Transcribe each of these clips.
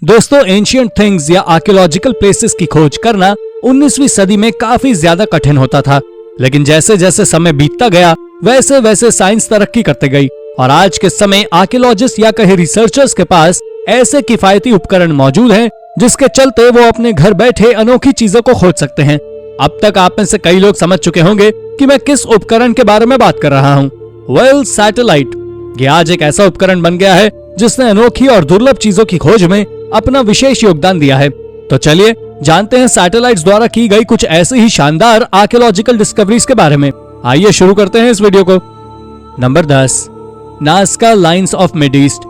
दोस्तों, ancient things या archaeological places की खोज करना 19वीं सदी में काफी ज्यादा कठिन होता था, लेकिन जैसे जैसे समय बीतता गया वैसे वैसे साइंस तरक्की करते गई और आज के समय आर्कियोलॉजिस्ट या कहे रिसर्चर्स के पास ऐसे किफायती उपकरण मौजूद हैं जिसके चलते वो अपने घर बैठे अनोखी चीजों को खोज सकते हैं। अब तक आप में से कई लोग समझ चुके होंगे कि मैं किस उपकरण के बारे में बात कर रहा हूँ। Well, satellite. ये आज एक ऐसा उपकरण बन गया है जिसने अनोखी और दुर्लभ चीजों की खोज में अपना विशेष योगदान दिया है। तो चलिए जानते हैं सैटेलाइट्स द्वारा की गई कुछ ऐसी ही शानदार आर्कियोलॉजिकल डिस्कवरीज के बारे में। आइए शुरू करते हैं इस वीडियो को। Number 10, Nazca lines of mid east.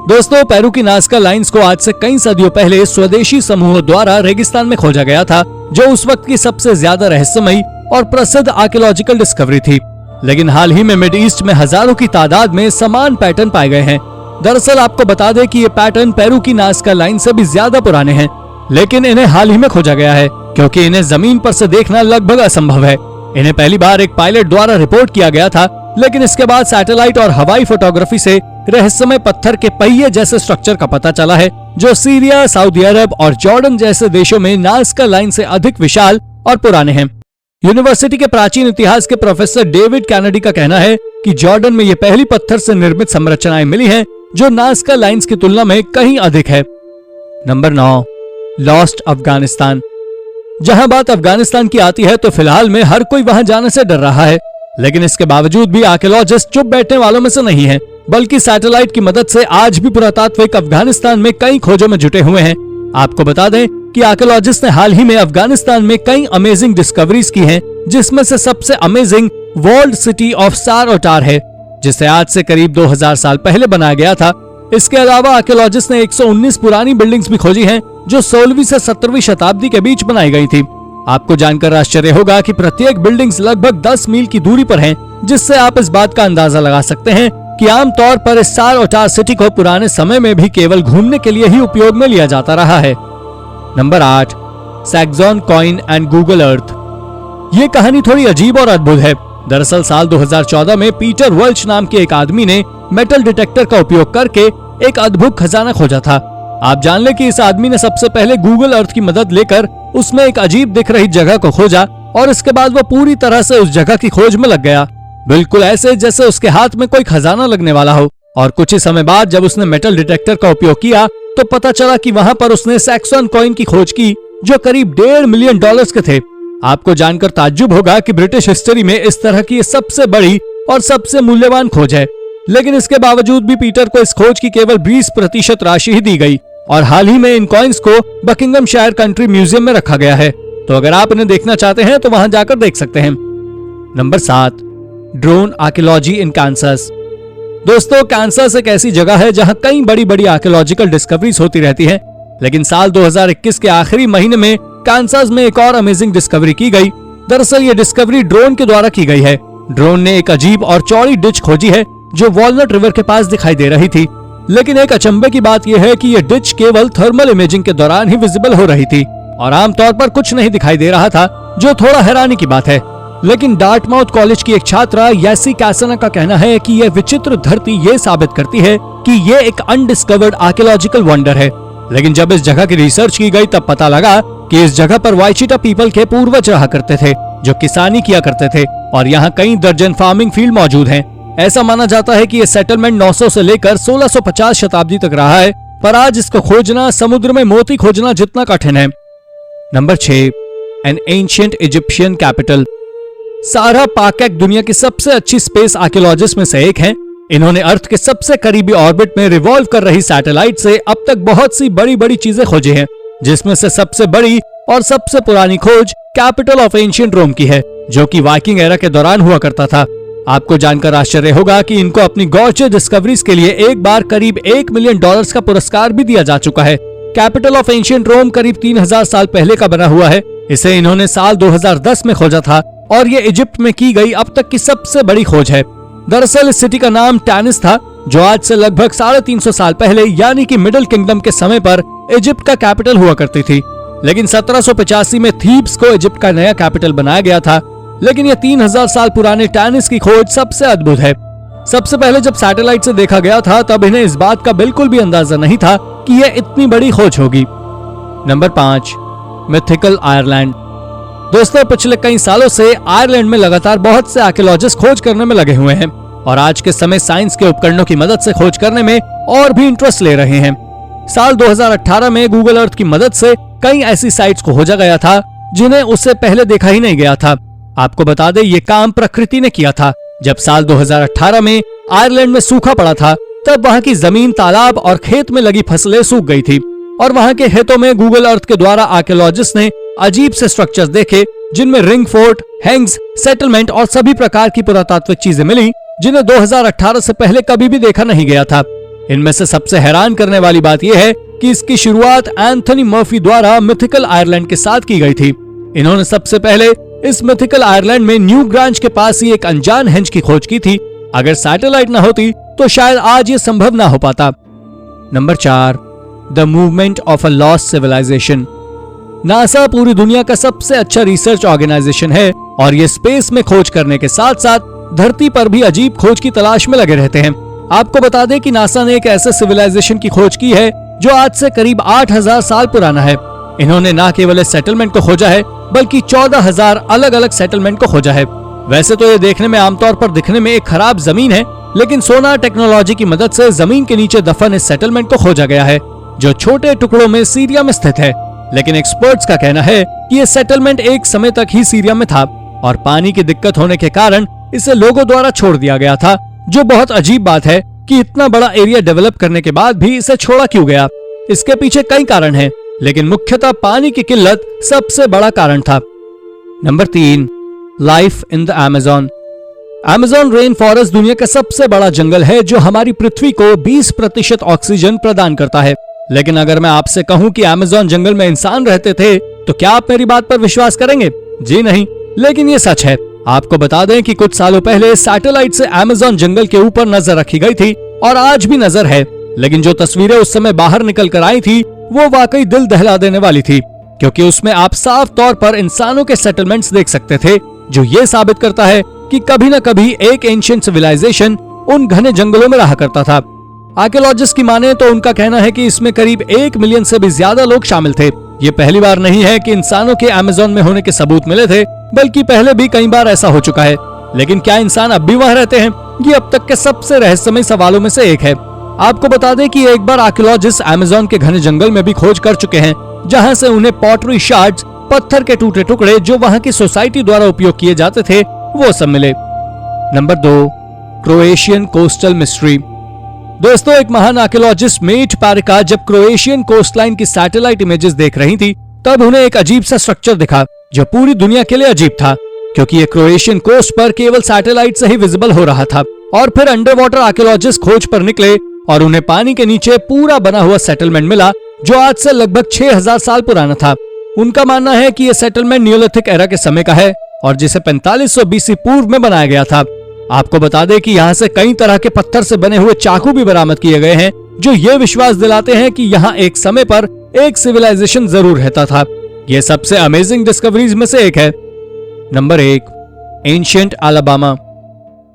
दोस्तों, पेरू की नाज़का लाइन्स को आज से कई सदियों पहले स्वदेशी समूहों द्वारा रेगिस्तान में खोजा गया था, जो उस वक्त की सबसे ज्यादा रहस्यमयी और प्रसिद्ध आर्कियोलॉजिकल डिस्कवरी थी। लेकिन हाल ही में मिड ईस्ट में हजारों की तादाद में समान पैटर्न पाए गए हैं। दरअसल आपको बता दें कि ये पैटर्न पेरू की नाज़का लाइन से भी ज्यादा पुराने हैं, लेकिन इन्हें हाल ही में खोजा गया है क्योंकि इन्हें जमीन पर से देखना लगभग असंभव है। इन्हें पहली बार एक पायलट द्वारा रिपोर्ट किया गया था, लेकिन इसके बाद सैटेलाइट और हवाई फोटोग्राफी से रहस्यमय पत्थर के पहिए जैसे स्ट्रक्चर का पता चला है, जो सीरिया, सऊदी अरब और जॉर्डन जैसे देशों में नाज़का लाइन से अधिक विशाल और पुराने हैं। यूनिवर्सिटी के प्राचीन इतिहास के प्रोफेसर डेविड कैनेडी का कहना है कि जॉर्डन में ये पहली पत्थर से निर्मित संरचनाएं मिली हैं जो नाज़का लाइन्स की तुलना में कहीं अधिक है। Number 9, lost Afghanistan. जहां बात अफगानिस्तान की आती है तो फिलहाल में हर कोई वहां जाने से डर रहा है, लेकिन इसके बावजूद भी आर्कियोलॉजिस्ट चुप बैठने वालों में से नहीं है, बल्कि सैटेलाइट की मदद से आज भी पुरातात्विक अफगानिस्तान में कई खोजों में जुटे हुए हैं। आपको बता दें कि आर्कियोलॉजिस्ट ने हाल ही में अफगानिस्तान में कई अमेजिंग डिस्कवरीज की हैं, जिसमें से सबसे अमेजिंग वॉल्ड सिटी ऑफ सार-ओ-टार है, जिसे आज से करीब 2000 साल पहले बनाया गया था। इसके अलावा आर्कियोलॉजिस्ट ने 119 पुरानी बिल्डिंग्स भी खोजी हैं, जो 16वीं से 17वीं शताब्दी के बीच बनाई गई थी। आपको जानकर आश्चर्य होगा कि प्रत्येक बिल्डिंग्स लगभग 10 मील की दूरी पर हैं, जिससे आप इस बात का अंदाजा लगा सकते हैं कि आमतौर पर इस सार-ओ-टार सिटी को पुराने समय में भी केवल घूमने के लिए ही उपयोग में लिया जाता रहा है। Number 8, Saxon coin and Google Earth. ये कहानी थोड़ी अजीब और अद्भुत है। दरअसल साल 2014 में पीटर वर्ल्च नाम के एक आदमी ने मेटल डिटेक्टर का उपयोग करके एक अद्भुत खजाना खोजा था। आप जान ले कि इस आदमी ने सबसे पहले गूगल अर्थ की मदद लेकर उसमें एक अजीब दिख रही जगह को खोजा और इसके बाद वो पूरी तरह से उस जगह की खोज में लग गया, बिल्कुल ऐसे जैसे उसके हाथ में कोई खजाना लगने वाला हो। और कुछ ही समय बाद जब उसने मेटल डिटेक्टर का उपयोग किया तो पता चला कि वहां पर उसने सैक्सोन कॉइन की खोज की, जो करीब $1.5 मिलियन के थे। आपको जानकर ताज्जुब होगा कि ब्रिटिश हिस्ट्री में इस तरह की सबसे बड़ी और सबसे मूल्यवान खोज है, लेकिन इसके बावजूद भी पीटर को इस खोज की केवल 20% राशि ही दी गई और हाल ही में इन कॉइन्स को बकिंगमशायर कंट्री म्यूजियम में रखा गया है। तो अगर आप इन्हें देखना चाहते हैं तो वहां जाकर देख सकते हैं। नंबर 7, ड्रोन आर्कियोलॉजी इन कांसास। दोस्तों, कांसास एक ऐसी जगह है जहां कई बड़ी बड़ी आर्कियोलॉजिकल डिस्कवरीज होती रहती हैं, लेकिन साल 2021 के आखिरी महीने में कांसास में एक और अमेजिंग डिस्कवरी की गई। दरअसल ये डिस्कवरी ड्रोन के द्वारा की गई है। ड्रोन ने एक अजीब और चौड़ी डिच खोजी है जो वॉलनट रिवर के पास दिखाई दे रही थी, लेकिन एक अचंभे की बात यह है कि ये डिच केवल थर्मल इमेजिंग के दौरान ही विजिबल हो रही थी और आमतौर पर कुछ नहीं दिखाई दे रहा था, जो थोड़ा हैरानी की बात है। लेकिन डार्टमाउथ कॉलेज की एक छात्रा येसी कैसना का कहना है कि यह विचित्र धरती ये साबित करती है कि ये एक अनडिस्कवर्ड आर्कियोलॉजिकल वंडर है। लेकिन जब इस जगह की रिसर्च की गई तब पता लगा कि इस जगह पर वाइचिटा पीपल के पूर्वज रहा करते थे, जो किसानी किया करते थे और यहाँ कई दर्जन फार्मिंग फील्ड मौजूद हैं। ऐसा माना जाता है कि ये सेटलमेंट 900 से लेकर 1650 शताब्दी तक रहा है, पर आज इसको खोजना समुद्र में मोती खोजना जितना कठिन है। Number 6, N ancient Egyptian capital. सारा पाकेक दुनिया की सबसे अच्छी स्पेस आर्कियोलॉजिस्ट में से एक हैं। इन्होंने अर्थ के सबसे करीबी ऑर्बिट में रिवॉल्व कर रही सैटेलाइट से अब तक बहुत सी बड़ी बड़ी चीजें खोजी हैं, जिसमें से सबसे बड़ी और सबसे पुरानी खोज कैपिटल ऑफ एंशिएंट रोम की है, जो कि वाइकिंग एरा के दौरान हुआ करता था। आपको जानकर आश्चर्य होगा कि इनको अपनी गॉर्जियस डिस्कवरीज के लिए एक बार करीब $1 मिलियन का पुरस्कार भी दिया जा चुका है। कैपिटल ऑफ एंशिएंट रोम करीब 3000 साल पहले का बना हुआ है। इसे इन्होंने साल 2010 में खोजा था और ये इजिप्ट में की गई अब तक की सबसे बड़ी खोज है। दरअसल इस सिटी का नाम टैनिस था, जो आज से लगभग 350 साल पहले यानी कि मिडिल किंगडम के समय पर इजिप्ट का कैपिटल हुआ करती थी। लेकिन 1785 में थीब्स को इजिप्ट का नया कैपिटल बनाया गया था। लेकिन ये 3000 साल पुराने टैनिस की खोज सबसे अद्भुत है। सबसे पहले जब सैटेलाइट से देखा गया था तब इन्हें इस बात का बिल्कुल भी अंदाजा नहीं था कि यह इतनी बड़ी खोज होगी। Number 5, mythical Ireland. दोस्तों, पिछले कई सालों से आयरलैंड में लगातार बहुत से आर्कियोलॉजिस्ट खोज करने में लगे हुए हैं और आज के समय साइंस के उपकरणों की मदद से खोज करने में और भी इंटरेस्ट ले रहे हैं। साल 2018 में गूगल अर्थ की मदद से कई ऐसी साइट्स को खोजा गया था जिन्हें उससे पहले देखा ही नहीं गया था। आपको बता दें, ये काम प्रकृति ने किया था। जब साल 2018 में आयरलैंड में सूखा पड़ा था, तब वहां की जमीन, तालाब और खेत में लगी फसलें सूख गई थी और वहां के खेतों में गूगल अर्थ के द्वारा आर्कियोलॉजिस्ट ने अजीब से स्ट्रक्चर्स देखे, जिनमें रिंग फोर्ट, हैंग्स, सेटलमेंट और सभी प्रकार की पुरातात्विक चीजें मिली, जिन्हें 2018 से पहले कभी भी देखा नहीं गया था। इनमें से सबसे हैरान करने वाली बात यह है कि इसकी शुरुआत एंथनी मर्फी द्वारा मिथिकल आयरलैंड के साथ की गई थी। इन्होंने सबसे पहले इस मिथिकल आयरलैंड में न्यू ग्रांज के पास ही एक अनजान हेंज की खोज की थी। अगर सैटेलाइट न होती तो शायद आज ये संभव ना हो पाता। Number 4, the movement of a lost civilization. NASA पूरी दुनिया का सबसे अच्छा रिसर्च ऑर्गेनाइजेशन है और ये स्पेस में खोज करने के साथ साथ धरती पर भी अजीब खोज की तलाश में लगे रहते हैं। आपको बता दें कि नासा ने एक ऐसे सिविलाइजेशन की खोज की है जो आज से करीब 8000 साल पुराना है। इन्होंने न केवल इस सेटलमेंट को खोजा है, बल्कि 14000 अलग अलग सेटलमेंट को खोजा है। वैसे तो ये देखने में आमतौर पर दिखने में एक खराब जमीन है, लेकिन सोनार टेक्नोलॉजी की मदद से जमीन के नीचे दफन इस सेटलमेंट को खोजा गया है, जो छोटे टुकड़ों में सीरिया में स्थित है। लेकिन एक्सपर्ट्स का कहना है कि ये सेटलमेंट एक समय तक ही सीरिया में था और पानी की दिक्कत होने के कारण इसे लोगों द्वारा छोड़ दिया गया था, जो बहुत अजीब बात है कि इतना बड़ा एरिया डेवलप करने के बाद भी इसे छोड़ा क्यों गया। इसके पीछे कई कारण हैं, लेकिन मुख्यतः पानी की किल्लत सबसे बड़ा कारण था। Number 3, life in the Amazon. Amazon rain forest दुनिया का सबसे बड़ा जंगल है जो हमारी पृथ्वी को 20% ऑक्सीजन प्रदान करता है। लेकिन अगर मैं आपसे कहूं कि अमेज़न जंगल में इंसान रहते थे, तो क्या आप मेरी बात पर विश्वास करेंगे? जी नहीं, लेकिन ये सच है। आपको बता दें कि कुछ सालों पहले सैटेलाइट से अमेज़न जंगल के ऊपर नजर रखी गई थी और आज भी नजर है, लेकिन जो तस्वीरें उस समय बाहर निकल कर आई थी वो वाकई दिल दहला देने वाली थी, क्योंकि उसमें आप साफ तौर पर इंसानों के सेटलमेंट्स देख सकते थे, जो ये साबित करता है कि कभी न कभी एक एंशिएंट सिविलाइजेशन उन घने जंगलों में रहा करता था। आर्कियोलॉजिस्ट की माने तो उनका कहना है कि इसमें करीब 1 मिलियन से भी ज्यादा लोग शामिल थे। ये पहली बार नहीं है कि इंसानों के अमेज़न में होने के सबूत मिले थे, बल्कि पहले भी कई बार ऐसा हो चुका है। लेकिन क्या इंसान अब भी वहां रहते हैं? ये अब तक के सबसे रहस्यमय सवालों में से एक है। आपको बता दें कि एक बार आर्कियोलॉजिस्ट अमेज़न के घने जंगल में भी खोज कर चुके हैं, जहां से उन्हें पॉटरी शार्ड्स, पत्थर के टूटे टुकड़े जो वहां की सोसाइटी द्वारा उपयोग किए जाते थे, वो सब मिले। Number 2, Croatian coastal mystery. दोस्तों, एक महान आर्कियोलॉजिस्ट मेट पारिका जब क्रोएशियन कोस्टलाइन की सैटेलाइट इमेजेस देख रही थी, तब उन्हें एक अजीब सा स्ट्रक्चर दिखा जो पूरी दुनिया के लिए अजीब था, क्योंकि ये क्रोएशियन कोस्ट पर केवल सैटेलाइट से ही विजिबल हो रहा था। और फिर अंडर वाटर आर्कियोलॉजिस्ट खोज पर निकले और उन्हें पानी के नीचे पूरा बना हुआ सेटलमेंट मिला, जो आज से लगभग 6000 साल पुराना था। उनका मानना है कि यह सेटलमेंट नियोलिथिक एरा के समय का है और जिसे 4500 BC पूर्व में बनाया गया था। आपको बता दें कि यहाँ से कई तरह के पत्थर से बने हुए चाकू भी बरामद किए गए हैं, जो ये विश्वास दिलाते हैं कि यहाँ एक समय पर एक सिविलाइजेशन जरूर रहता था। ये सबसे अमेजिंग डिस्कवरीज में से एक है। Number 1, ancient Alabama.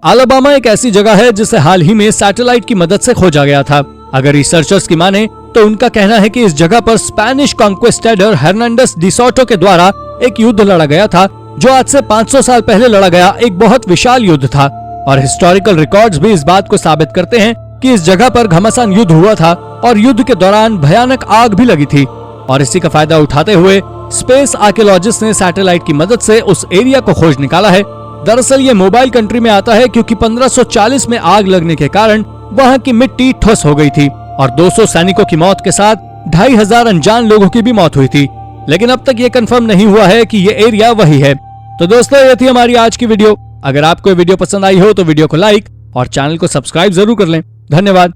अलाबामा एक ऐसी जगह है जिसे हाल ही में सैटेलाइट की मदद से खोजा गया था। अगर रिसर्चर्स की माने तो उनका कहना है कि इस जगह पर स्पेनिश कॉन्क्विस्टाडोर हर्नांडेस डी सोटो के द्वारा एक युद्ध लड़ा गया था, जो आज से 500 साल पहले लड़ा गया एक बहुत विशाल युद्ध था। और हिस्टोरिकल रिकॉर्ड्स भी इस बात को साबित करते हैं कि इस जगह पर घमासान युद्ध हुआ था और युद्ध के दौरान भयानक आग भी लगी थी। और इसी का फायदा उठाते हुए स्पेस आर्कियोलॉजिस्ट ने सैटेलाइट की मदद से उस एरिया को खोज निकाला है। दरअसल ये मोबाइल कंट्री में आता है क्योंकि 1540 में आग लगने के कारण वहाँ की मिट्टी ठोस हो गई थी और 200 सैनिकों की मौत के साथ 2500 अनजान लोगों की भी मौत हुई थी। लेकिन अब तक ये कंफर्म नहीं हुआ है कि ये एरिया वही है। तो दोस्तों, ये थी हमारी आज की वीडियो। अगर आपको ये वीडियो पसंद आई हो तो वीडियो को लाइक और चैनल को सब्सक्राइब जरूर कर लें। धन्यवाद।